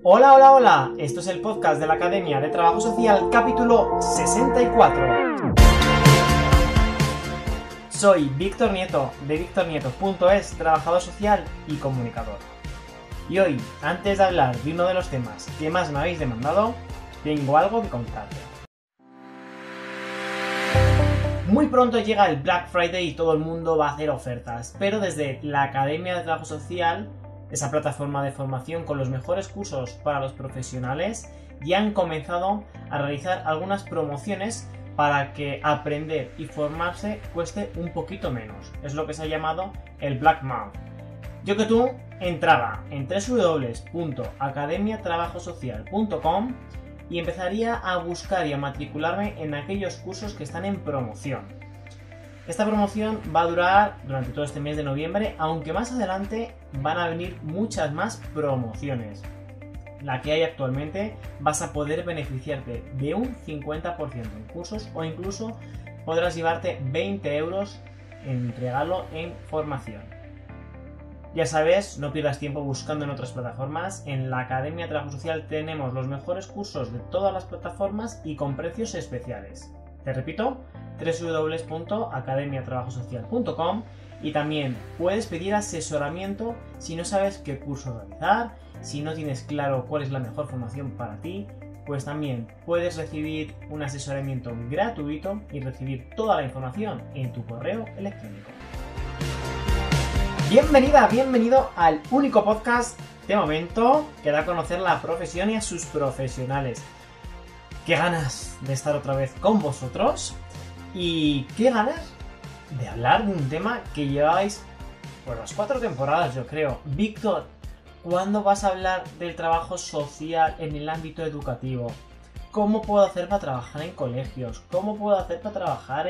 Hola, hola, hola. Esto es el podcast de la Academia de Trabajo Social, capítulo 64. Soy Víctor Nieto, de victornieto.es, trabajador social y comunicador. Y hoy, antes de hablar de uno de los temas que más me habéis demandado, tengo algo que contarte. Muy pronto llega el Black Friday y todo el mundo va a hacer ofertas, pero desde la Academia de Trabajo Social, esa plataforma de formación con los mejores cursos para los profesionales, ya han comenzado a realizar algunas promociones para que aprender y formarse cueste un poquito menos. Es lo que se ha llamado el Black Month. Yo que tú entraba en www.academiatrabajosocial.com y empezaría a buscar y a matricularme en aquellos cursos que están en promoción. Esta promoción va a durar durante todo este mes de noviembre, aunque más adelante van a venir muchas más promociones. La que hay actualmente vas a poder beneficiarte de un 50% en cursos o incluso podrás llevarte 20 euros en regalo en formación. Ya sabes, no pierdas tiempo buscando en otras plataformas. En la Academia de Trabajo Social tenemos los mejores cursos de todas las plataformas y con precios especiales. Te repito, www.academiatrabajosocial.com, y también puedes pedir asesoramiento si no sabes qué curso realizar, si no tienes claro cuál es la mejor formación para ti, pues también puedes recibir un asesoramiento gratuito y recibir toda la información en tu correo electrónico. Bienvenida, bienvenido al único podcast de momento que da a conocer la profesión y a sus profesionales. Qué ganas de estar otra vez con vosotros y qué ganas de hablar de un tema que lleváis por las 4 temporadas, yo creo. Víctor, ¿cuándo vas a hablar del trabajo social en el ámbito educativo? ¿Cómo puedo hacer para trabajar en colegios? ¿Cómo puedo hacer para trabajar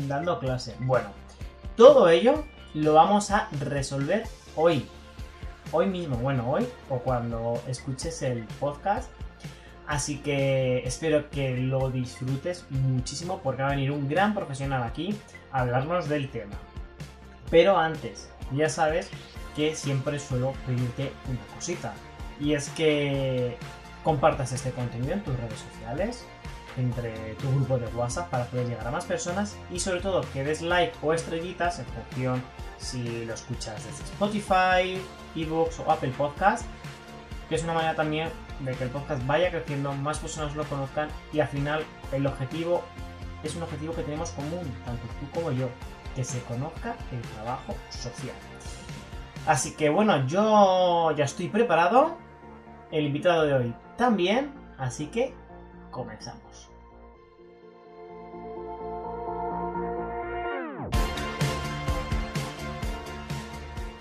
dando clase? Bueno, todo ello lo vamos a resolver hoy mismo, hoy o cuando escuches el podcast. Así que espero que lo disfrutes muchísimo porque va a venir un gran profesional aquí a hablarnos del tema. Pero antes, ya sabes que siempre suelo pedirte una cosita, y es que compartas este contenido en tus redes sociales, entre tu grupo de WhatsApp, para poder llegar a más personas, y sobre todo que des like o estrellitas en función si lo escuchas desde Spotify, eBooks o Apple Podcast, que es una manera también de que el podcast vaya creciendo, más personas lo conozcan, y al final el objetivo es un objetivo que tenemos común, tanto tú como yo, que se conozca el trabajo social. Así que bueno, yo ya estoy preparado, el invitado de hoy también, así que comenzamos.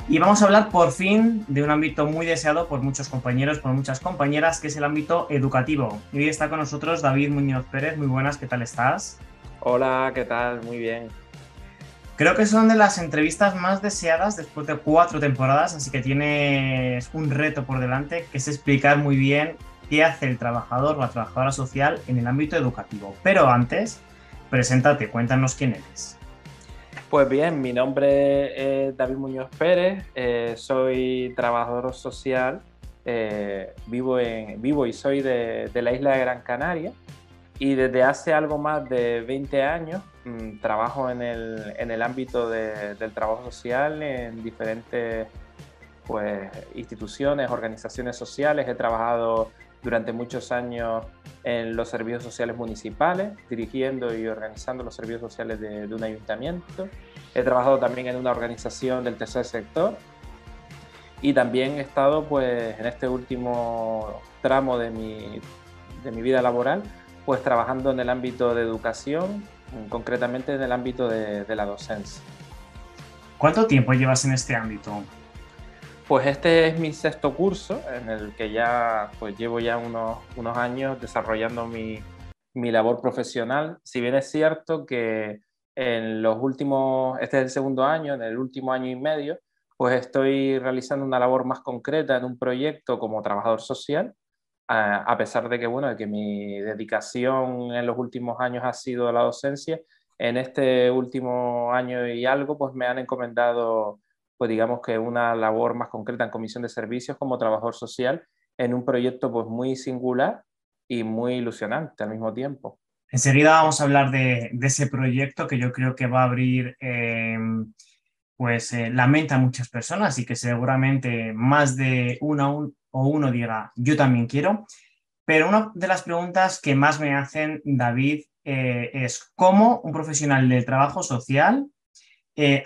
Y vamos a hablar por fin de un ámbito muy deseado por muchos compañeros, por muchas compañeras, que es el ámbito educativo. Y hoy está con nosotros David Muñoz Pérez. Muy buenas, ¿qué tal estás? Hola, ¿qué tal? Muy bien. Creo que son de las entrevistas más deseadas después de 4 temporadas, así que tienes un reto por delante, que es explicar muy bien qué hace el trabajador o la trabajadora social en el ámbito educativo. Pero antes, preséntate, cuéntanos quién eres. Pues bien, mi nombre es David Muñoz Pérez, soy trabajador social, vivo y soy de la isla de Gran Canaria, y desde hace algo más de 20 años trabajo en el ámbito del trabajo social en diferentes instituciones, organizaciones sociales. He trabajado durante muchos años en los servicios sociales municipales, dirigiendo y organizando los servicios sociales de un ayuntamiento. He trabajado también en una organización del tercer sector, y también he estado en este último tramo de mi vida laboral trabajando en el ámbito de educación, concretamente en el ámbito de la docencia. ¿Cuánto tiempo llevas en este ámbito? Pues este es mi 6.º curso, en el que ya llevo ya unos años desarrollando mi labor profesional. Si bien es cierto que este es el 2.º año, en el último año y medio, estoy realizando una labor más concreta en un proyecto como trabajador social, a pesar de que mi dedicación en los últimos años ha sido la docencia. En este último año y algo me han encomendado digamos que una labor más concreta en comisión de servicios como trabajador social, en un proyecto pues muy singular y muy ilusionante al mismo tiempo. Enseguida vamos a hablar de ese proyecto que yo creo que va a abrir la mente a muchas personas y que seguramente más de o uno diga, yo también quiero. Pero una de las preguntas que más me hacen, David, es cómo un profesional del trabajo social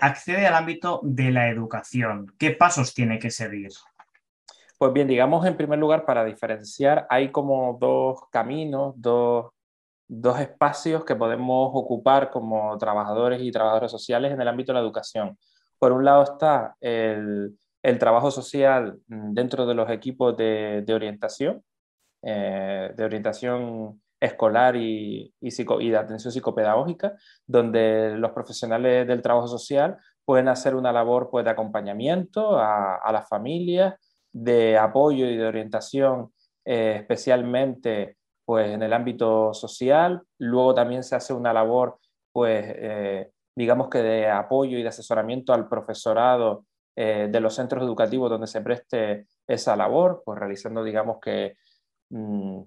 accede al ámbito de la educación. ¿Qué pasos tiene que seguir? Pues bien, digamos en primer lugar, para diferenciar, hay como dos caminos, dos espacios que podemos ocupar como trabajadores y trabajadoras sociales en el ámbito de la educación. Por un lado está el trabajo social dentro de los equipos de orientación escolar y de atención psicopedagógica, donde los profesionales del trabajo social pueden hacer una labor pues, de acompañamiento a las familias, de apoyo y de orientación, especialmente pues, en el ámbito social. Luego también se hace una labor, pues, digamos que de apoyo y de asesoramiento al profesorado de los centros educativos donde se preste esa labor, pues realizando, digamos que mm,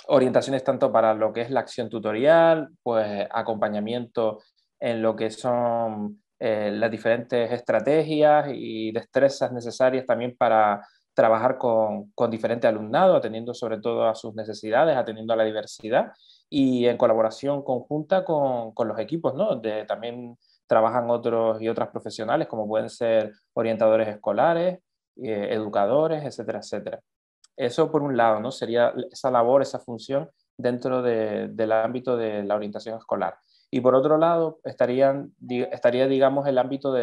orientaciones tanto para lo que es la acción tutorial, pues acompañamiento en lo que son las diferentes estrategias y destrezas necesarias también para trabajar con diferente alumnado, atendiendo sobre todo a sus necesidades, atendiendo a la diversidad y en colaboración conjunta con los equipos, ¿no? También trabajan otros y otras profesionales como pueden ser orientadores escolares, educadores, etcétera, etcétera. Eso por un lado, ¿no? Sería esa labor, esa función dentro del ámbito de la orientación escolar. Y por otro lado, estaría, digamos, el ámbito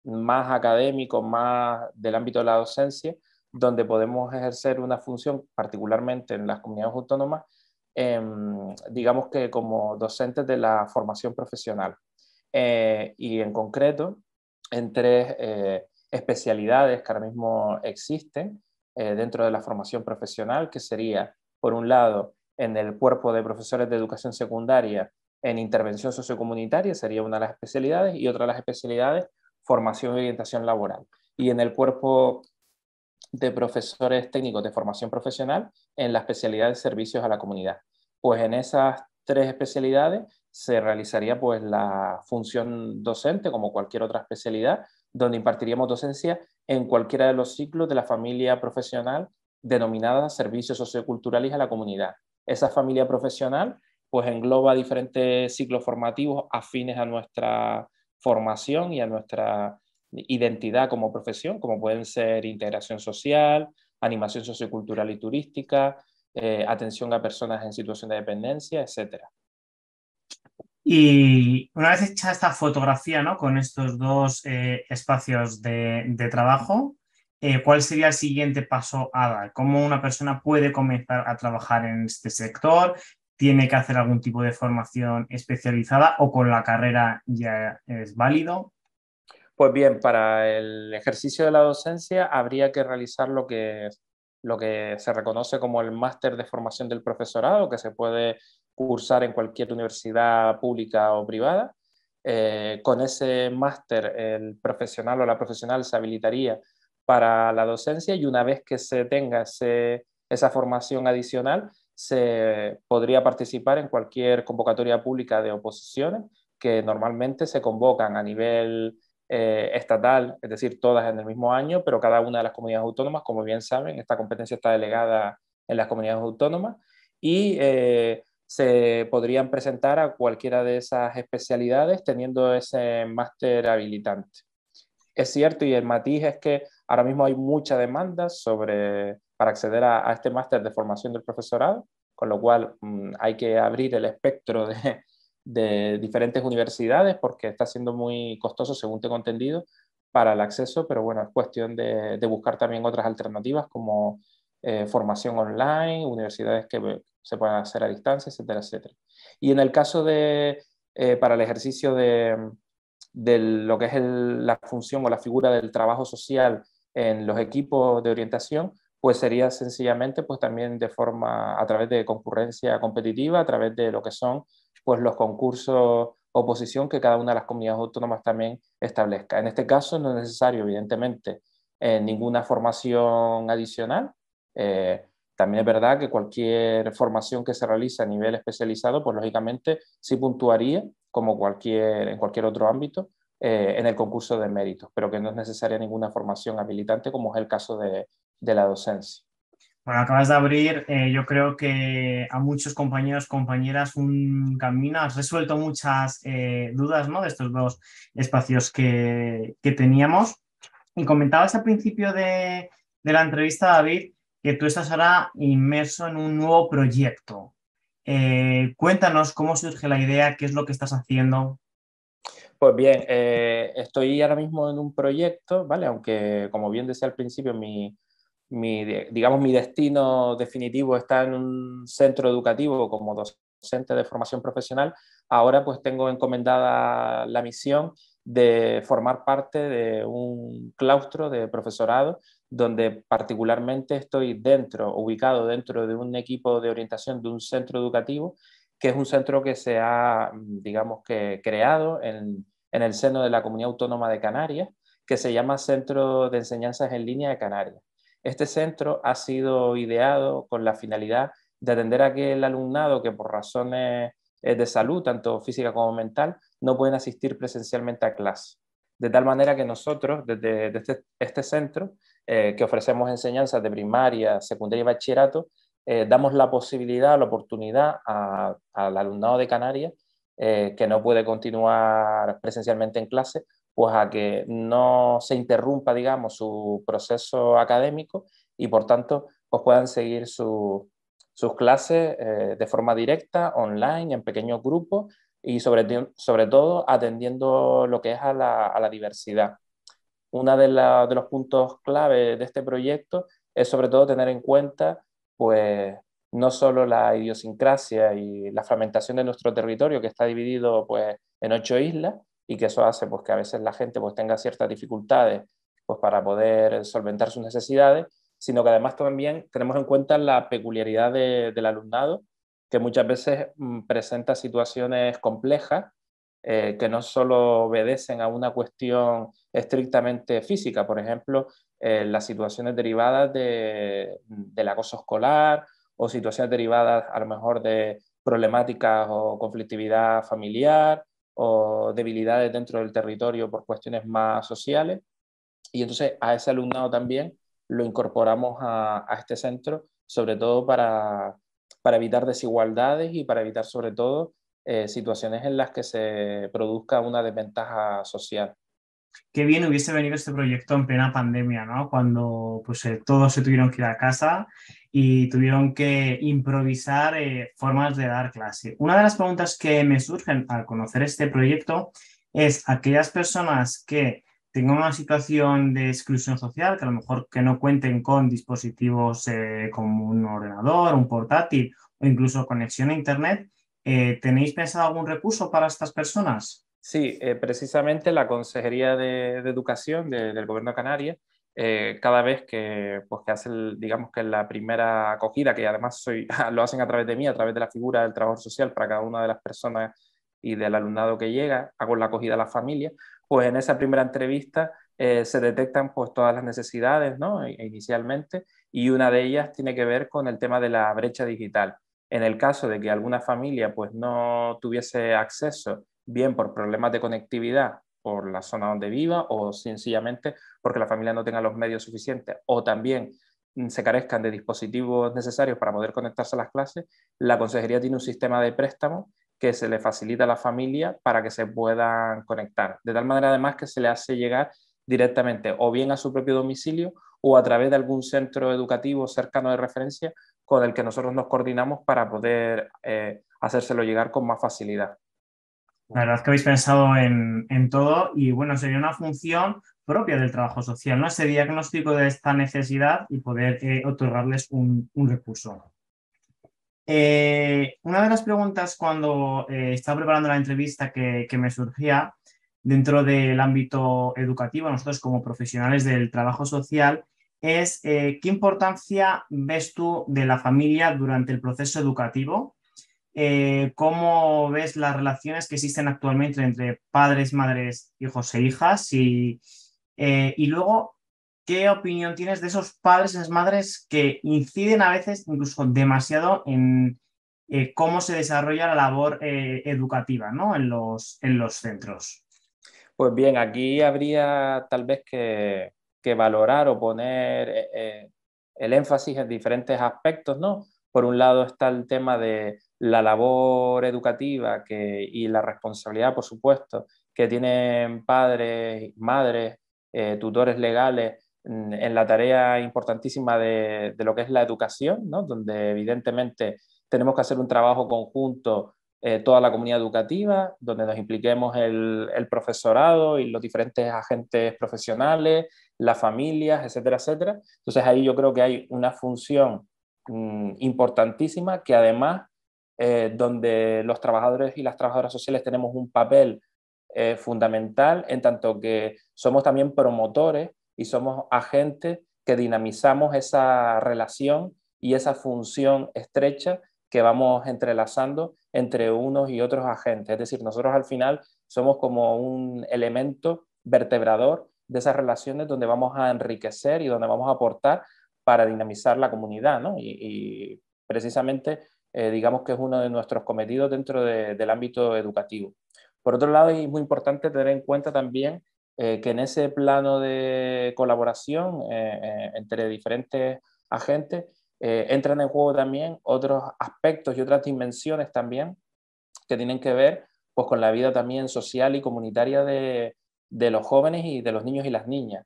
más académico, más del ámbito de la docencia, donde podemos ejercer una función, particularmente en las comunidades autónomas, digamos que como docentes de la formación profesional. Y en concreto, en tres especialidades que ahora mismo existen dentro de la formación profesional, que sería, por un lado, en el cuerpo de profesores de educación secundaria en intervención sociocomunitaria, sería una de las especialidades, y otra de las especialidades, formación y orientación laboral. Y en el cuerpo de profesores técnicos de formación profesional en la especialidad de servicios a la comunidad. Pues en esas tres especialidades se realizaría pues la función docente como cualquier otra especialidad, donde impartiríamos docencia en cualquiera de los ciclos de la familia profesional denominada servicios socioculturales a la comunidad. Esa familia profesional pues engloba diferentes ciclos formativos afines a nuestra formación y a nuestra identidad como profesión, como pueden ser integración social, animación sociocultural y turística, atención a personas en situación de dependencia, etcétera. Y una vez hecha esta fotografía, ¿no? Con estos dos espacios de trabajo, ¿cuál sería el siguiente paso a dar? ¿Cómo una persona puede comenzar a trabajar en este sector? ¿Tiene que hacer algún tipo de formación especializada o con la carrera ya es válido? Pues bien, para el ejercicio de la docencia habría que realizar lo que se reconoce como el máster de formación del profesorado, que se puede cursar en cualquier universidad pública o privada. Con ese máster, el profesional o la profesional se habilitaría para la docencia y una vez que se tenga esa formación adicional, se podría participar en cualquier convocatoria pública de oposiciones que normalmente se convocan a nivel estatal, es decir, todas en el mismo año, pero cada una de las comunidades autónomas, como bien saben, esta competencia está delegada en las comunidades autónomas y se podrían presentar a cualquiera de esas especialidades teniendo ese máster habilitante. Es cierto, y el matiz es que ahora mismo hay mucha demanda para acceder a este máster de formación del profesorado, con lo cual hay que abrir el espectro de diferentes universidades porque está siendo muy costoso, según tengo entendido, para el acceso, pero bueno, es cuestión de buscar también otras alternativas como formación online, universidades que se puedan hacer a distancia, etcétera, etcétera. Y en el caso para el ejercicio de lo que es la función o la figura del trabajo social en los equipos de orientación, pues sería sencillamente pues también a través de concurrencia competitiva, a través de lo que son pues los concursos oposición que cada una de las comunidades autónomas también establezca. En este caso no es necesario, evidentemente, ninguna formación adicional, Eh, También es verdad que cualquier formación que se realice a nivel especializado, pues lógicamente sí puntuaría, como en cualquier otro ámbito, en el concurso de méritos, pero que no es necesaria ninguna formación habilitante, como es el caso de la docencia. Bueno, acabas de abrir, yo creo que a muchos compañeros, compañeras, un camino. Has resuelto muchas dudas, ¿no? De estos dos espacios que teníamos. Y comentabas al principio de la entrevista, David, que tú estás ahora inmerso en un nuevo proyecto. Cuéntanos cómo surge la idea, qué es lo que estás haciendo. Pues bien, estoy ahora mismo en un proyecto, ¿vale? Aunque, como bien decía al principio, digamos, mi destino definitivo está en un centro educativo como docente de formación profesional. Ahora pues tengo encomendada la misión de formar parte de un claustro de profesorado donde particularmente estoy ubicado dentro de un equipo de orientación de un centro educativo, que es un centro que se ha, digamos, que creado en el seno de la Comunidad Autónoma de Canarias, que se llama Centro de Enseñanzas en Línea de Canarias. Este centro ha sido ideado con la finalidad de atender a aquel alumnado que por razones de salud, tanto física como mental, no pueden asistir presencialmente a clase. De tal manera que nosotros, desde este centro, que ofrecemos enseñanzas de primaria, secundaria y bachillerato, damos la posibilidad, la oportunidad al alumnado de Canarias que no puede continuar presencialmente en clase, pues a que no se interrumpa, digamos, su proceso académico y por tanto pues puedan seguir sus clases de forma directa, online, en pequeños grupos y sobre todo atendiendo lo que es a la diversidad. Uno de los puntos clave de este proyecto es sobre todo tener en cuenta pues no solo la idiosincrasia y la fragmentación de nuestro territorio, que está dividido pues en 8 islas, y que eso hace pues que a veces la gente pues tenga ciertas dificultades pues para poder solventar sus necesidades, sino que además también tenemos en cuenta la peculiaridad del alumnado, que muchas veces presenta situaciones complejas que no solo obedecen a una cuestión estrictamente física, por ejemplo, las situaciones derivadas del acoso escolar o situaciones derivadas a lo mejor de problemáticas o conflictividad familiar o debilidades dentro del territorio por cuestiones más sociales. Y entonces a ese alumnado también lo incorporamos a este centro, sobre todo para evitar desigualdades y para evitar sobre todo situaciones en las que se produzca una desventaja social. Qué bien hubiese venido este proyecto en plena pandemia, ¿no? Cuando pues, todos se tuvieron que ir a casa y tuvieron que improvisar formas de dar clase. Una de las preguntas que me surgen al conocer este proyecto es aquellas personas que tengan una situación de exclusión social, que a lo mejor que no cuenten con dispositivos como un ordenador, un portátil o incluso conexión a Internet, ¿tenéis pensado algún recurso para estas personas? Sí, precisamente la Consejería de Educación del Gobierno de Canarias, cada vez pues, que hace, digamos que la primera acogida, que además lo hacen a través de mí, a través de la figura del trabajador social para cada una de las personas y del alumnado que llega, hago la acogida a la familia, pues en esa primera entrevista se detectan pues, todas las necesidades, ¿no? Inicialmente, y una de ellas tiene que ver con el tema de la brecha digital. En el caso de que alguna familia pues, no tuviese acceso bien por problemas de conectividad por la zona donde viva o sencillamente porque la familia no tenga los medios suficientes o también se carezcan de dispositivos necesarios para poder conectarse a las clases, la consejería tiene un sistema de préstamo que se le facilita a la familia para que se puedan conectar. De tal manera además que se le hace llegar directamente o bien a su propio domicilio o a través de algún centro educativo cercano de referencia con el que nosotros nos coordinamos para poder hacérselo llegar con más facilidad. La verdad es que habéis pensado en todo y bueno, sería una función propia del trabajo social, ¿no? Ese diagnóstico de esta necesidad y poder otorgarles un recurso. Una de las preguntas cuando estaba preparando la entrevista que me surgía dentro del ámbito educativo, nosotros como profesionales del trabajo social, es ¿qué importancia ves tú de la familia durante el proceso educativo? ¿Cómo ves las relaciones que existen actualmente entre padres, madres, hijos e hijas? Y luego, ¿qué opinión tienes de esos padres y esas madres que inciden a veces incluso demasiado en cómo se desarrolla la labor educativa, ¿no? En los centros? Pues bien, aquí habría tal vez que valorar o poner el énfasis en diferentes aspectos, ¿no? Por un lado está el tema de la labor educativa y la responsabilidad, por supuesto, que tienen padres, madres, tutores legales en la tarea importantísima de lo que es la educación, ¿no? Donde evidentemente tenemos que hacer un trabajo conjunto toda la comunidad educativa, donde nos impliquemos el profesorado y los diferentes agentes profesionales, las familias, etcétera, etcétera. Entonces ahí yo creo que hay una función importantísima que además donde los trabajadores y las trabajadoras sociales tenemos un papel fundamental en tanto que somos también promotores y somos agentes que dinamizamos esa relación y esa función estrecha que vamos entrelazando entre unos y otros agentes. Es decir, nosotros al final somos como un elemento vertebrador de esas relaciones donde vamos a enriquecer y donde vamos a aportar para dinamizar la comunidad, ¿no? Y precisamente digamos que es uno de nuestros cometidos dentro del ámbito educativo. Por otro lado, es muy importante tener en cuenta también que en ese plano de colaboración entre diferentes agentes entran en juego también otros aspectos y otras dimensiones también que tienen que ver pues, con la vida también social y comunitaria de los jóvenes y de los niños y las niñas.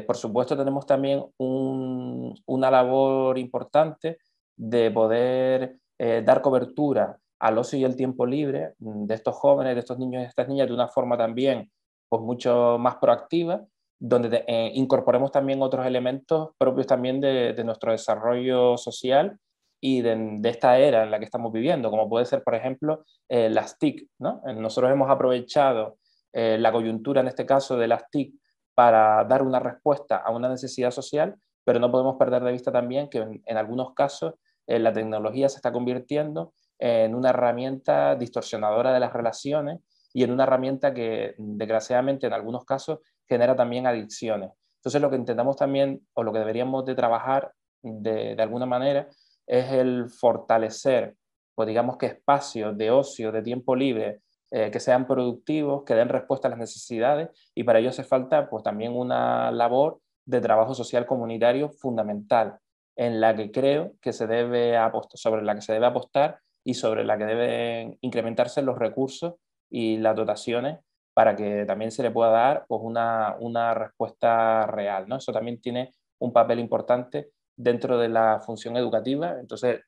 Por supuesto, tenemos también una labor importante de poder dar cobertura al ocio y el tiempo libre de estos jóvenes, de estos niños y estas niñas de una forma también pues, mucho más proactiva, donde incorporemos también otros elementos propios también de nuestro desarrollo social y de esta era en la que estamos viviendo, como puede ser, por ejemplo, las TIC, ¿no? Nosotros hemos aprovechado la coyuntura, en este caso, de las TIC para dar una respuesta a una necesidad social, pero no podemos perder de vista también que en algunos casos la tecnología se está convirtiendo en una herramienta distorsionadora de las relaciones y en una herramienta que, desgraciadamente, en algunos casos genera también adicciones. Entonces, lo que intentamos también, o lo que deberíamos de trabajar de alguna manera, es el fortalecer, pues digamos que espacios de ocio, de tiempo libre, que sean productivos, que den respuesta a las necesidades, y para ello hace falta pues también una labor de trabajo social comunitario fundamental, en la que creo que se debe apostar, sobre la que se debe apostar y sobre la que deben incrementarse los recursos y las dotaciones para que también se le pueda dar pues, una respuesta real, ¿no? Eso también tiene un papel importante dentro de la función educativa. Entonces,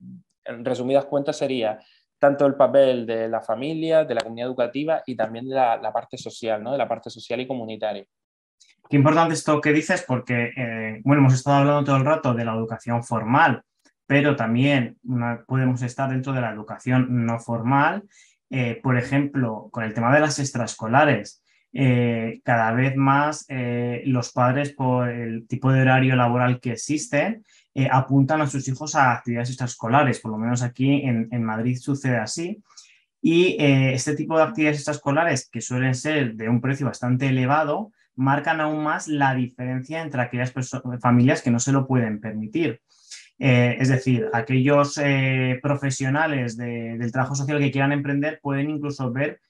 en resumidas cuentas, sería tanto el papel de la familia, de la comunidad educativa y también de la parte social, ¿no? De la parte social y comunitaria. Qué importante esto que dices porque, bueno, hemos estado hablando todo el rato de la educación formal, pero también podemos estar dentro de la educación no formal, por ejemplo, con el tema de las extraescolares. Cada vez más los padres, por el tipo de horario laboral que existe, apuntan a sus hijos a actividades extraescolares, por lo menos aquí en Madrid sucede así. Y este tipo de actividades extraescolares, que suelen ser de un precio bastante elevado, marcan aún más la diferencia entre aquellas familias que no se lo pueden permitir. Es decir, aquellos profesionales del trabajo social que quieran emprender pueden incluso ver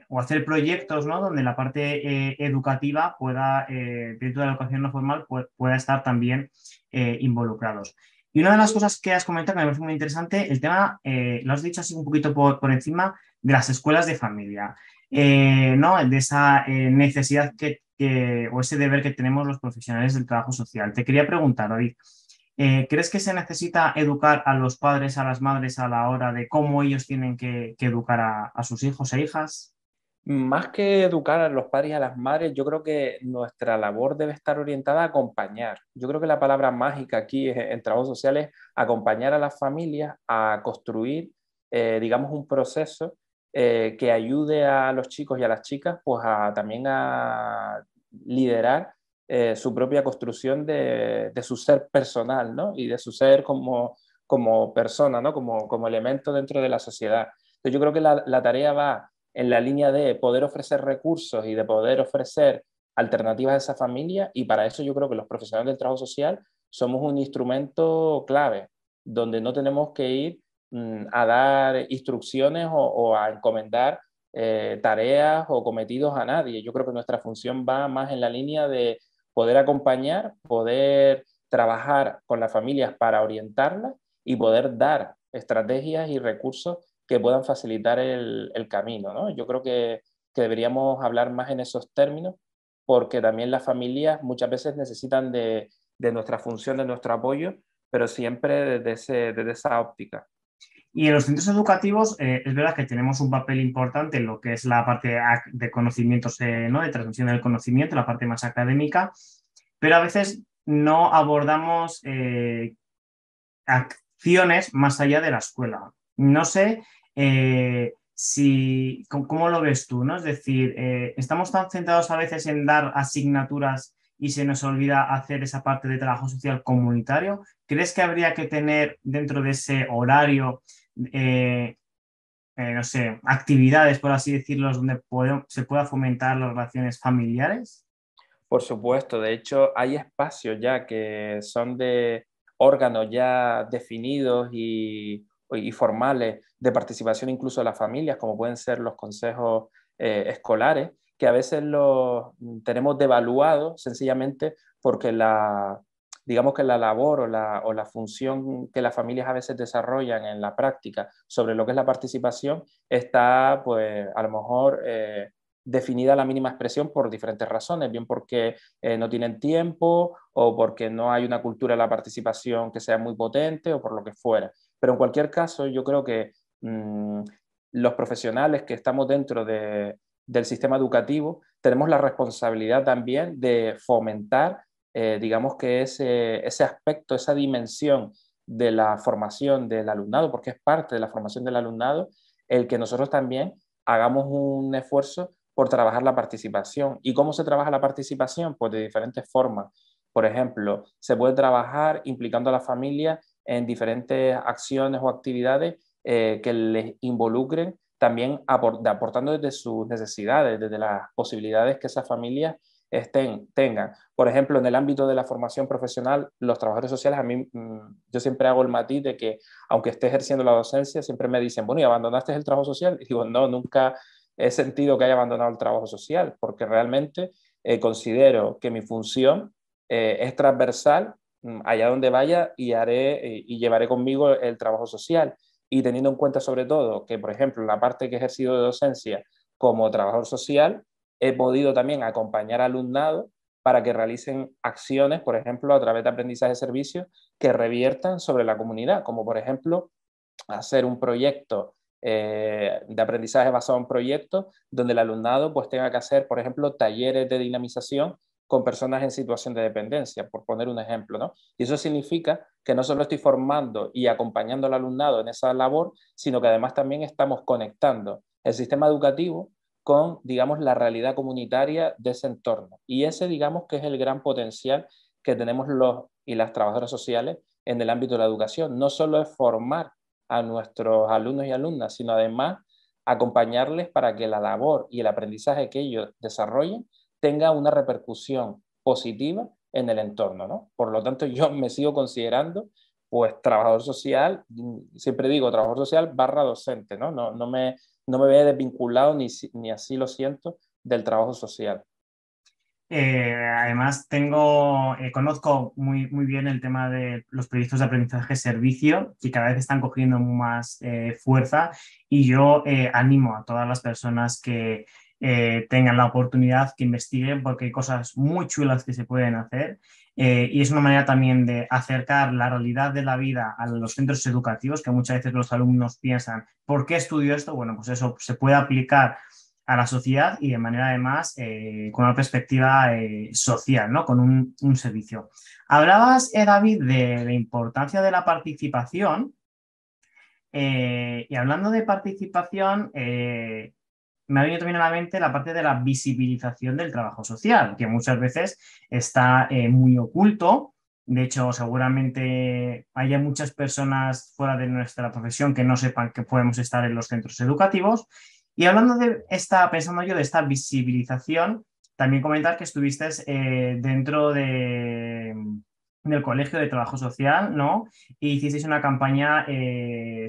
o hacer proyectos, ¿no? Donde la parte educativa pueda, dentro de la educación no formal, pueda estar también involucrados. Y una de las cosas que has comentado que me parece muy interesante, el tema, lo has dicho así un poquito por encima, de las escuelas de familia, ¿no? De esa necesidad o ese deber que tenemos los profesionales del trabajo social. Te quería preguntar, David, ¿crees que se necesita educar a los padres, a las madres a la hora de cómo ellos tienen que educar a sus hijos e hijas? Más que educar a los padres y a las madres, yo creo que nuestra labor debe estar orientada a acompañar. Yo creo que la palabra mágica aquí en trabajo social es acompañar a las familias a construir, digamos, un proceso que ayude a los chicos y a las chicas pues también a liderar su propia construcción de su ser personal, ¿no? Y de su ser como persona, ¿no? Como elemento dentro de la sociedad. Entonces yo creo que la tarea va en la línea de poder ofrecer recursos y de poder ofrecer alternativas a esa familia, y para eso yo creo que los profesionales del trabajo social somos un instrumento clave, donde no tenemos que ir a dar instrucciones o a encomendar tareas o cometidos a nadie. Yo creo que nuestra función va más en la línea de poder acompañar, poder trabajar con las familias para orientarlas y poder dar estrategias y recursos que puedan facilitar el camino, ¿no? Yo creo que deberíamos hablar más en esos términos, porque también las familias muchas veces necesitan de nuestra función, de nuestro apoyo, pero siempre desde esa óptica. Y en los centros educativos es verdad que tenemos un papel importante en lo que es la parte de conocimientos, ¿no? De transmisión del conocimiento, la parte más académica, pero a veces no abordamos acciones más allá de la escuela. No sé ¿cómo lo ves tú, ¿no? Es decir, estamos tan centrados a veces en dar asignaturas y se nos olvida hacer esa parte de trabajo social comunitario. ¿Crees que habría que tener dentro de ese horario, no sé, actividades, por así decirlo, donde se pueda fomentar las relaciones familiares? Por supuesto, de hecho hay espacios ya que son de órganos ya definidos y formales de participación incluso de las familias, como pueden ser los consejos escolares, que a veces los tenemos devaluados sencillamente porque digamos que la labor o la función que las familias a veces desarrollan en la práctica sobre lo que es la participación está, pues, a lo mejor definida la mínima expresión por diferentes razones, bien porque no tienen tiempo o porque no hay una cultura de la participación que sea muy potente o por lo que fuera. Pero en cualquier caso, yo creo que los profesionales que estamos dentro del sistema educativo tenemos la responsabilidad también de fomentar, digamos que ese aspecto, esa dimensión de la formación del alumnado, porque es parte de la formación del alumnado, el que nosotros también hagamos un esfuerzo por trabajar la participación. ¿Y cómo se trabaja la participación? Pues de diferentes formas. Por ejemplo, se puede trabajar implicando a la familia en diferentes acciones o actividades que les involucren, también aportando desde sus necesidades, desde las posibilidades que esas familias tengan. Por ejemplo, en el ámbito de la formación profesional, los trabajadores sociales, a mí, yo siempre hago el matiz de que, aunque esté ejerciendo la docencia, siempre me dicen, bueno, ¿y abandonaste el trabajo social? Y digo, no, nunca he sentido que haya abandonado el trabajo social, porque realmente considero que mi función es transversal allá donde vaya y y llevaré conmigo el trabajo social. Y teniendo en cuenta sobre todo que, por ejemplo, en la parte que he ejercido de docencia como trabajador social, he podido también acompañar al alumnado para que realicen acciones, por ejemplo, a través de aprendizaje de servicios que reviertan sobre la comunidad, como por ejemplo hacer un proyecto de aprendizaje basado en proyectos donde el alumnado pues tenga que hacer, por ejemplo, talleres de dinamización con personas en situación de dependencia, por poner un ejemplo, ¿no? Y eso significa que no solo estoy formando y acompañando al alumnado en esa labor, sino que además también estamos conectando el sistema educativo con, digamos, la realidad comunitaria de ese entorno. Y ese, digamos, que es el gran potencial que tenemos los y las trabajadoras sociales en el ámbito de la educación. No solo es formar a nuestros alumnos y alumnas, sino además acompañarles para que la labor y el aprendizaje que ellos desarrollen tenga una repercusión positiva en el entorno, ¿no? Por lo tanto, yo me sigo considerando pues trabajador social, siempre digo trabajador social barra docente, ¿no? No me veo desvinculado ni así lo siento del trabajo social. Además, conozco muy bien el tema de los proyectos de aprendizaje servicio, que cada vez están cogiendo más fuerza, y yo animo a todas las personas que tengan la oportunidad que investiguen, porque hay cosas muy chulas que se pueden hacer, y es una manera también de acercar la realidad de la vida a los centros educativos, que muchas veces los alumnos piensan, ¿por qué estudio esto? Bueno, pues eso se puede aplicar a la sociedad y de manera además con una perspectiva social, ¿no? Con un servicio. Hablabas, David, de la importancia de la participación y hablando de participación, me ha venido también a la mente la parte de la visibilización del trabajo social, que muchas veces está muy oculto. De hecho, seguramente haya muchas personas fuera de nuestra profesión que no sepan que podemos estar en los centros educativos. Y hablando pensando yo de esta visibilización, También comentar que estuviste dentro del Colegio de Trabajo Social, ¿no? Y hicisteis una campaña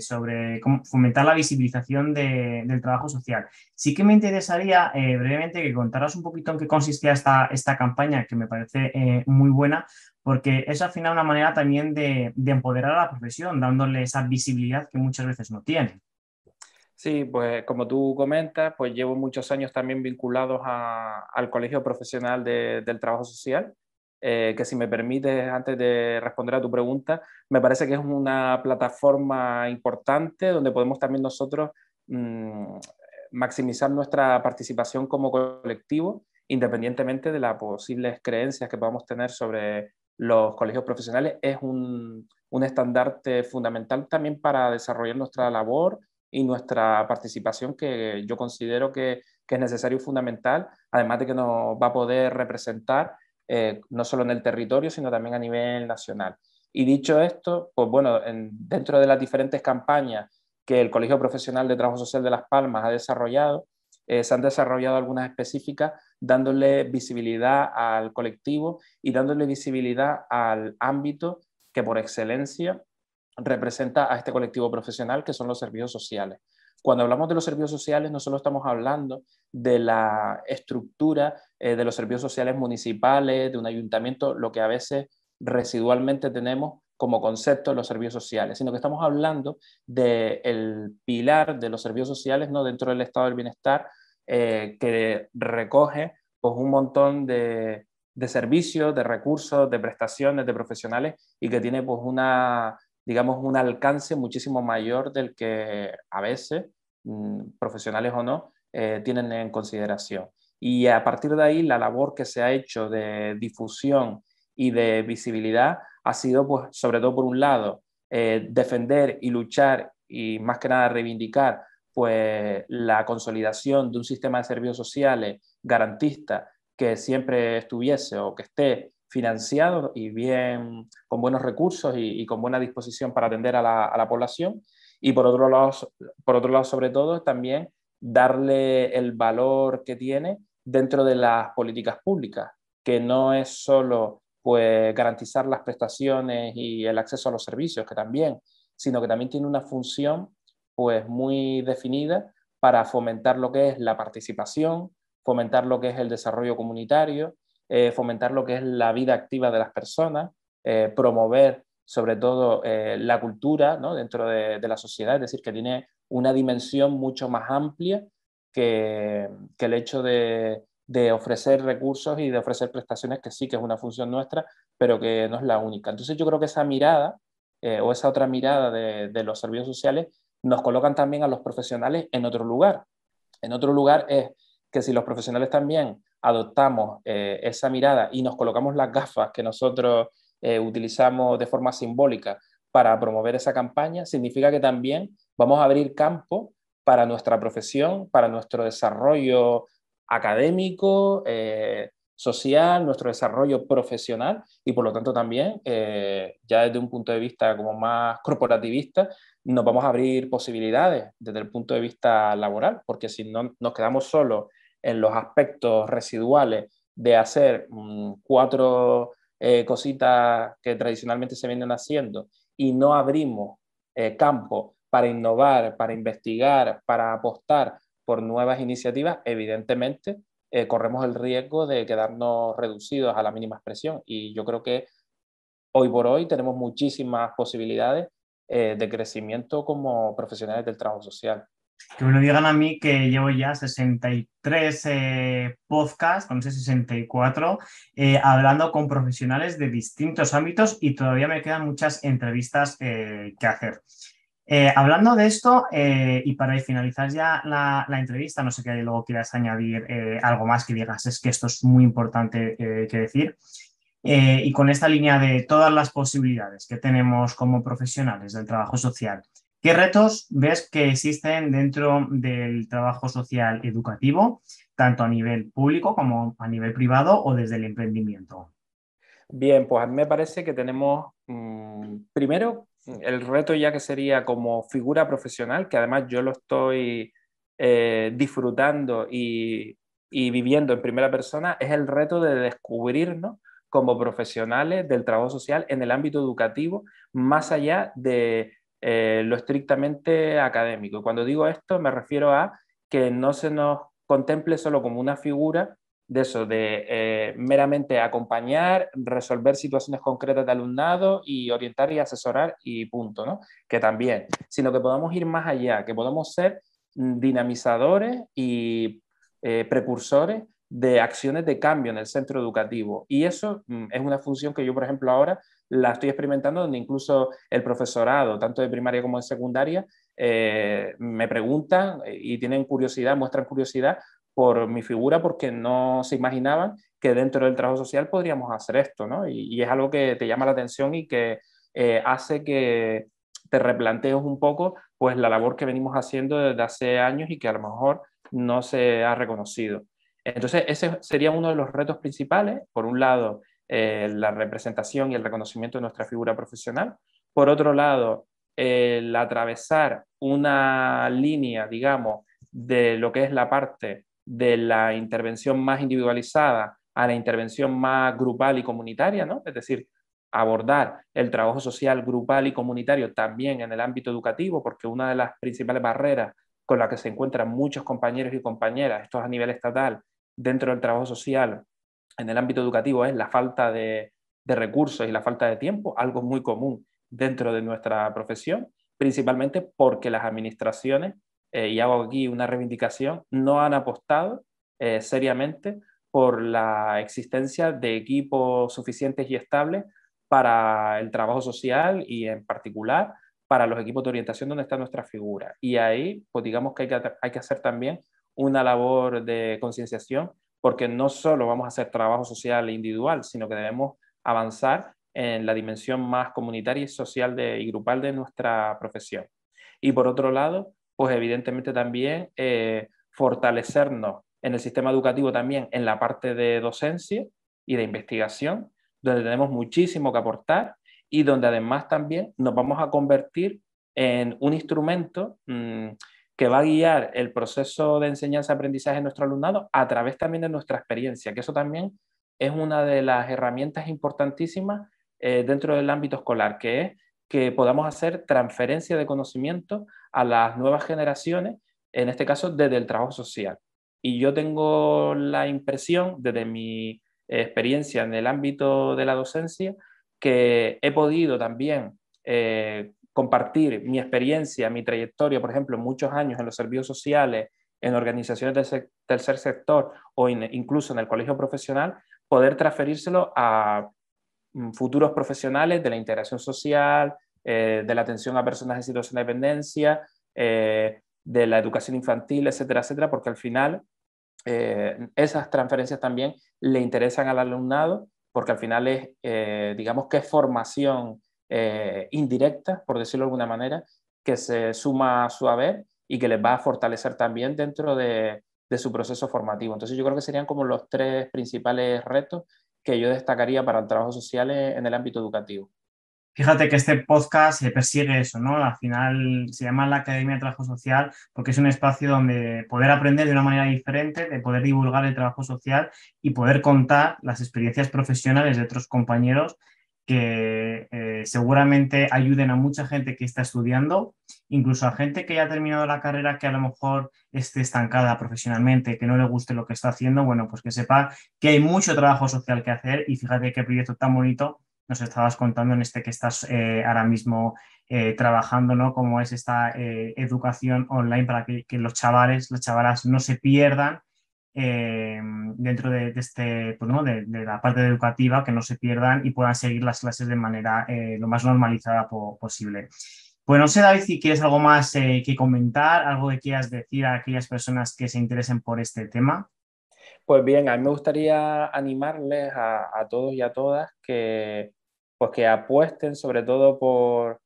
sobre cómo fomentar la visibilización del trabajo social. Sí que me interesaría brevemente que contaras un poquito en qué consistía esta campaña, que me parece muy buena, porque es al final una manera también de empoderar a la profesión, dándole esa visibilidad que muchas veces no tiene. Sí, pues como tú comentas, pues llevo muchos años también vinculados al Colegio Profesional del Trabajo Social, que si me permites, antes de responder a tu pregunta, me parece que es una plataforma importante donde podemos también nosotros mm, maximizar nuestra participación como colectivo, independientemente de las posibles creencias que podamos tener sobre los colegios profesionales. Es un estandarte fundamental también para desarrollar nuestra labor y nuestra participación, que yo considero que es necesario y fundamental, además de que nos va a poder representar no solo en el territorio, sino también a nivel nacional. Y dicho esto, pues bueno, dentro de las diferentes campañas que el Colegio Profesional de Trabajo Social de Las Palmas ha desarrollado, se han desarrollado algunas específicas dándole visibilidad al colectivo y dándole visibilidad al ámbito que por excelencia representa a este colectivo profesional, que son los servicios sociales. Cuando hablamos de los servicios sociales, no solo estamos hablando de la estructura de los servicios sociales municipales, de un ayuntamiento, lo que a veces residualmente tenemos como concepto de los servicios sociales, sino que estamos hablando del pilar de los servicios sociales, ¿no?, dentro del estado del bienestar, que recoge pues, un montón de servicios, de recursos, de prestaciones, de profesionales, y que tiene pues una, digamos, un alcance muchísimo mayor del que a veces, profesionales o no, tienen en consideración. Y a partir de ahí, la labor que se ha hecho de difusión y de visibilidad ha sido, pues, sobre todo por un lado, defender y luchar y más que nada reivindicar pues, la consolidación de un sistema de servicios sociales garantista que siempre estuviese o que esté financiado y bien con buenos recursos y con buena disposición para atender a la población. Y por otro lado, sobre todo, también darle el valor que tiene dentro de las políticas públicas, que no es solo pues, garantizar las prestaciones y el acceso a los servicios, que también, sino que también tiene una función pues, muy definida para fomentar lo que es la participación, fomentar lo que es el desarrollo comunitario, fomentar lo que es la vida activa de las personas, promover sobre todo la cultura, ¿no?, dentro de la sociedad, es decir, que tiene una dimensión mucho más amplia que el hecho de ofrecer recursos y de ofrecer prestaciones, que sí que es una función nuestra, pero que no es la única. Entonces yo creo que esa mirada o esa otra mirada de los servicios sociales nos colocan también a los profesionales en otro lugar. En otro lugar es que si los profesionales también adoptamos esa mirada y nos colocamos las gafas que nosotros utilizamos de forma simbólica para promover esa campaña, significa que también vamos a abrir campo para nuestra profesión, para nuestro desarrollo académico, social, nuestro desarrollo profesional y por lo tanto también, ya desde un punto de vista como más corporativista, nos vamos a abrir posibilidades desde el punto de vista laboral, porque si no nos quedamos solo en los aspectos residuales de hacer cuatro cositas que tradicionalmente se vienen haciendo y no abrimos campo para innovar, para investigar, para apostar por nuevas iniciativas, evidentemente corremos el riesgo de quedarnos reducidos a la mínima expresión. Y yo creo que hoy por hoy tenemos muchísimas posibilidades de crecimiento como profesionales del trabajo social. Que me lo digan a mí, que llevo ya 63 podcasts, no sé, 64, hablando con profesionales de distintos ámbitos y todavía me quedan muchas entrevistas que hacer. Hablando de esto, y para finalizar ya la entrevista, no sé que luego quieras añadir algo más que digas, es que esto es muy importante que decir. Y con esta línea de todas las posibilidades que tenemos como profesionales del trabajo social, ¿qué retos ves que existen dentro del trabajo social educativo, tanto a nivel público como a nivel privado o desde el emprendimiento? Bien, pues a mí me parece que tenemos, primero, el reto ya que sería como figura profesional, que además yo lo estoy disfrutando y viviendo en primera persona es el reto de descubrirnos como profesionales del trabajo social en el ámbito educativo, más allá de lo estrictamente académico. Y cuando digo esto me refiero a que no se nos contemple solo como una figura de eso, de meramente acompañar, resolver situaciones concretas de alumnado y orientar y asesorar y punto, ¿no? Que también, sino que podamos ir más allá, que podamos ser dinamizadores y precursores de acciones de cambio en el centro educativo. Y eso es una función que yo, por ejemplo, ahora la estoy experimentando, donde incluso el profesorado, tanto de primaria como de secundaria, me preguntan y tienen curiosidad, muestran curiosidad por mi figura, porque no se imaginaban que dentro del trabajo social podríamos hacer esto, ¿no? Y es algo que te llama la atención y que hace que te replantees un poco pues la labor que venimos haciendo desde hace años y que a lo mejor no se ha reconocido. Entonces, ese sería uno de los retos principales. Por un lado, la representación y el reconocimiento de nuestra figura profesional. Por otro lado, el atravesar una línea, digamos, de lo que es la parte de la intervención más individualizada a la intervención más grupal y comunitaria, ¿no? Es decir, abordar el trabajo social grupal y comunitario también en el ámbito educativo, porque una de las principales barreras con las que se encuentran muchos compañeros y compañeras, esto a nivel estatal, dentro del trabajo social, en el ámbito educativo, es la falta de recursos y la falta de tiempo, algo muy común dentro de nuestra profesión, principalmente porque las administraciones, y hago aquí una reivindicación, no han apostado seriamente por la existencia de equipos suficientes y estables para el trabajo social y en particular para los equipos de orientación donde está nuestra figura. Y ahí, pues digamos que hay que hacer también una labor de concienciación, porque no solo vamos a hacer trabajo social e individual, sino que debemos avanzar en la dimensión más comunitaria y social y grupal de nuestra profesión. Y por otro lado, pues evidentemente también fortalecernos en el sistema educativo también en la parte de docencia y de investigación, donde tenemos muchísimo que aportar y donde además también nos vamos a convertir en un instrumento que va a guiar el proceso de enseñanza-aprendizaje de nuestro alumnado a través también de nuestra experiencia, que eso también es una de las herramientas importantísimas dentro del ámbito escolar, que es que podamos hacer transferencia de conocimiento a las nuevas generaciones, en este caso desde el trabajo social. Y yo tengo la impresión, desde mi experiencia en el ámbito de la docencia, que he podido también compartir mi experiencia, mi trayectoria, por ejemplo, en muchos años en los servicios sociales, en organizaciones del tercer sector o incluso en el colegio profesional, poder transferírselo a futuros profesionales de la integración social, de la atención a personas en situación de dependencia, de la educación infantil, etcétera, etcétera, porque al final esas transferencias también le interesan al alumnado, porque al final es, digamos que es formación indirecta, por decirlo de alguna manera, que se suma a su haber y que les va a fortalecer también dentro de su proceso formativo. Entonces yo creo que serían como los tres principales retos que yo destacaría para el trabajo social en el ámbito educativo. Fíjate que este podcast persigue eso, ¿no? Al final se llama la Academia de Trabajo Social porque es un espacio donde poder aprender de una manera diferente, de poder divulgar el trabajo social y poder contar las experiencias profesionales de otros compañeros que seguramente ayuden a mucha gente que está estudiando, incluso a gente que ya ha terminado la carrera que a lo mejor esté estancada profesionalmente, que no le guste lo que está haciendo, bueno, pues que sepa que hay mucho trabajo social que hacer y fíjate qué proyecto tan bonito nos estabas contando en este que estás ahora mismo trabajando, ¿no? Cómo es esta educación online para que los chavales, las chavalas no se pierdan dentro de este, pues, ¿no? de la parte educativa, que no se pierdan y puedan seguir las clases de manera lo más normalizada posible. Pues no sé, David, si quieres algo más que comentar, algo que quieras decir a aquellas personas que se interesen por este tema. Pues bien, a mí me gustaría animarles a todos y a todas que, pues que apuesten sobre todo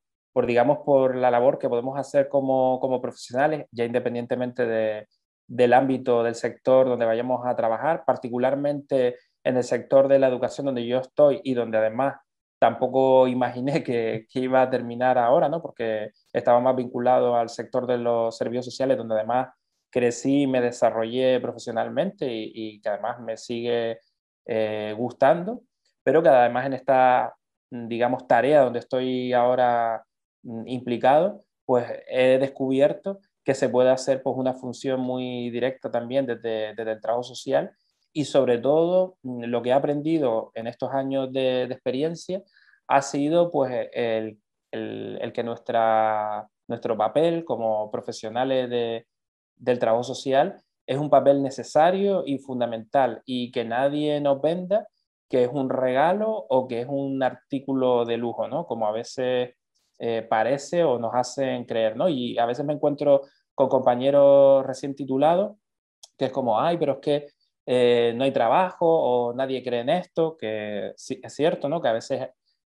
digamos, por la labor que podemos hacer como profesionales, ya independientemente del ámbito del sector donde vayamos a trabajar, particularmente en el sector de la educación donde yo estoy y donde además tampoco imaginé que iba a terminar ahora, ¿no? Porque estaba más vinculado al sector de los servicios sociales, donde además crecí y me desarrollé profesionalmente y que además me sigue gustando, pero que además en esta, digamos, tarea donde estoy ahora implicado, pues he descubierto que se puede hacer pues una función muy directa también desde el trabajo social y sobre todo lo que he aprendido en estos años de experiencia ha sido pues el que nuestro papel como profesionales del trabajo social es un papel necesario y fundamental y que nadie nos venda que es un regalo o que es un artículo de lujo, ¿no? Como a veces parece o nos hacen creer, ¿no? Y a veces me encuentro con compañeros recién titulados que es como, ay, pero es que no hay trabajo o nadie cree en esto, que sí, es cierto, ¿no? Que a veces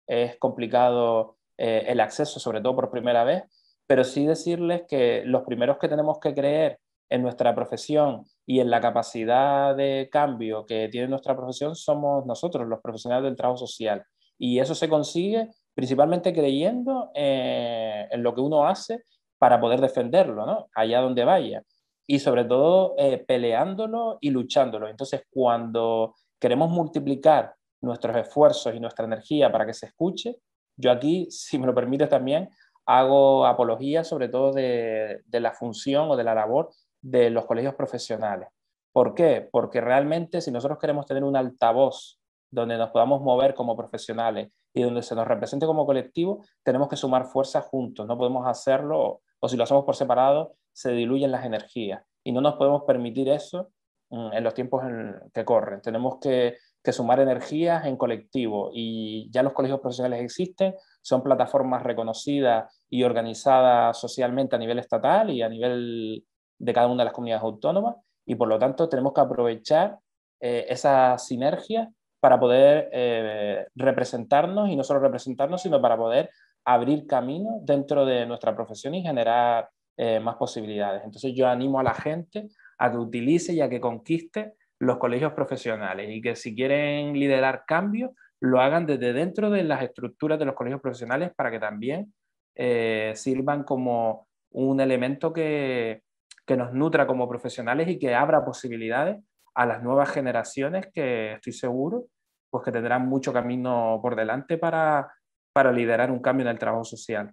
es complicado el acceso, sobre todo por primera vez, pero sí decirles que los primeros que tenemos que creer en nuestra profesión y en la capacidad de cambio que tiene nuestra profesión somos nosotros, los profesionales del trabajo social. Y eso se consigue principalmente creyendo en lo que uno hace para poder defenderlo, ¿no? Allá donde vaya. Y sobre todo peleándolo y luchándolo. Entonces, cuando queremos multiplicar nuestros esfuerzos y nuestra energía para que se escuche, yo aquí, si me lo permite también, hago apología sobre todo de la función o de la labor de los colegios profesionales. ¿Por qué? Porque realmente si nosotros queremos tener un altavoz donde nos podamos mover como profesionales y donde se nos represente como colectivo, tenemos que sumar fuerzas juntos, no podemos hacerlo, o si lo hacemos por separado, se diluyen las energías y no nos podemos permitir eso en los tiempos que corren. Tenemos que sumar energías en colectivo y ya los colegios profesionales existen, son plataformas reconocidas y organizadas socialmente a nivel estatal y a nivel de cada una de las comunidades autónomas y por lo tanto tenemos que aprovechar esas sinergias para poder representarnos y no solo representarnos, sino para poder abrir camino dentro de nuestra profesión y generar más posibilidades. Entonces yo animo a la gente a que utilice y a que conquiste los colegios profesionales y que si quieren liderar cambios, lo hagan desde dentro de las estructuras de los colegios profesionales para que también sirvan como un elemento que nos nutra como profesionales y que abra posibilidades a las nuevas generaciones que estoy seguro pues que tendrán mucho camino por delante para liderar un cambio en el trabajo social.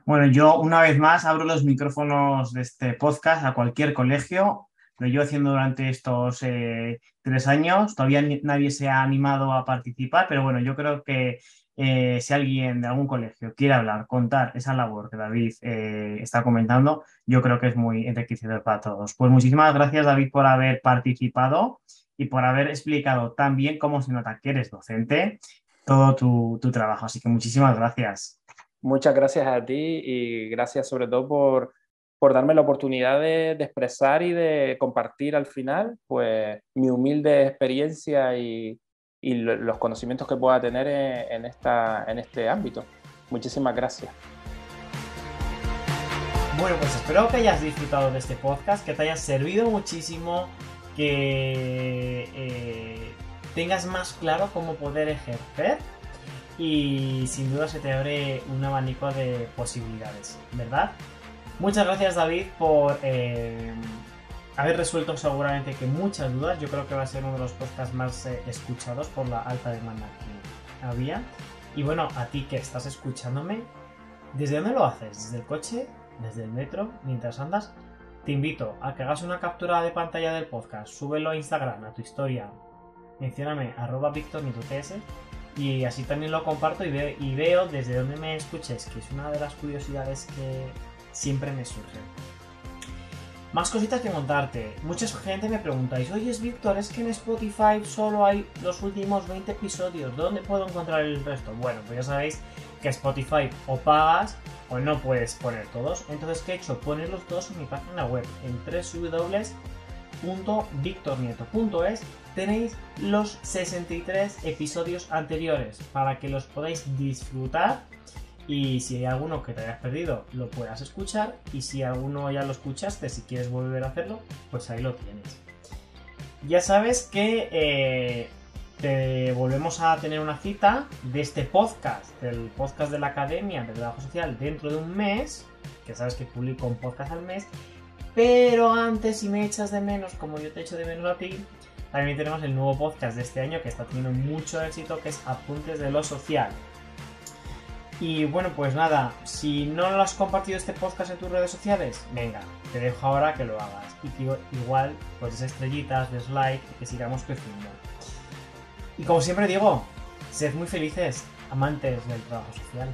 Bueno, yo una vez más abro los micrófonos de este podcast a cualquier colegio. Lo llevo haciendo durante estos 3 años. Todavía nadie se ha animado a participar, pero bueno, yo creo que si alguien de algún colegio quiere hablar, contar esa labor que David está comentando, yo creo que es muy enriquecedor para todos. Pues muchísimas gracias, David, por haber participado y por haber explicado tan bien cómo se nota que eres docente, todo tu trabajo. Así que muchísimas gracias. Muchas gracias a ti y gracias sobre todo por darme la oportunidad de expresar y de compartir al final pues mi humilde experiencia y los conocimientos que pueda tener en este ámbito. Muchísimas gracias. Bueno, pues espero que hayas disfrutado de este podcast, que te haya servido muchísimo, que tengas más claro cómo poder ejercer y sin duda se te abre un abanico de posibilidades, ¿verdad? Muchas gracias, David, por haber resuelto seguramente que muchas dudas. Yo creo que va a ser uno de los podcasts más escuchados por la alta demanda que había. Y bueno, a ti que estás escuchándome, ¿desde dónde lo haces? ¿Desde el coche? ¿Desde el metro? ¿Mientras andas? Te invito a que hagas una captura de pantalla del podcast, súbelo a Instagram, a tu historia, mencióname @VictorNietoTS y así también lo comparto y veo desde dónde me escuches, que es una de las curiosidades que siempre me surgen. Más cositas que contarte. Mucha gente me preguntáis, oye, Víctor, es que en Spotify solo hay los últimos 20 episodios, ¿dónde puedo encontrar el resto? Bueno, pues ya sabéis que Spotify o pagas o no puedes poner todos. Entonces, ¿qué he hecho? Ponerlos todos en mi página web, en www.victornieto.es. Tenéis los 63 episodios anteriores para que los podáis disfrutar y si hay alguno que te hayas perdido lo puedas escuchar y si alguno ya lo escuchaste, si quieres volver a hacerlo, pues ahí lo tienes. Ya sabes que te volvemos a tener una cita de este podcast, del podcast de la Academia de Trabajo Social dentro de un mes, que sabes que publico un podcast al mes. Pero antes, si me echas de menos, como yo te echo de menos a ti, también tenemos el nuevo podcast de este año que está teniendo mucho éxito, que es Apuntes de lo Social. Y bueno, pues nada, si no lo has compartido este podcast en tus redes sociales, venga, te dejo ahora que lo hagas. Y que igual, pues des estrellitas, des like y que sigamos creciendo. Y como siempre digo, sed muy felices, amantes del trabajo social.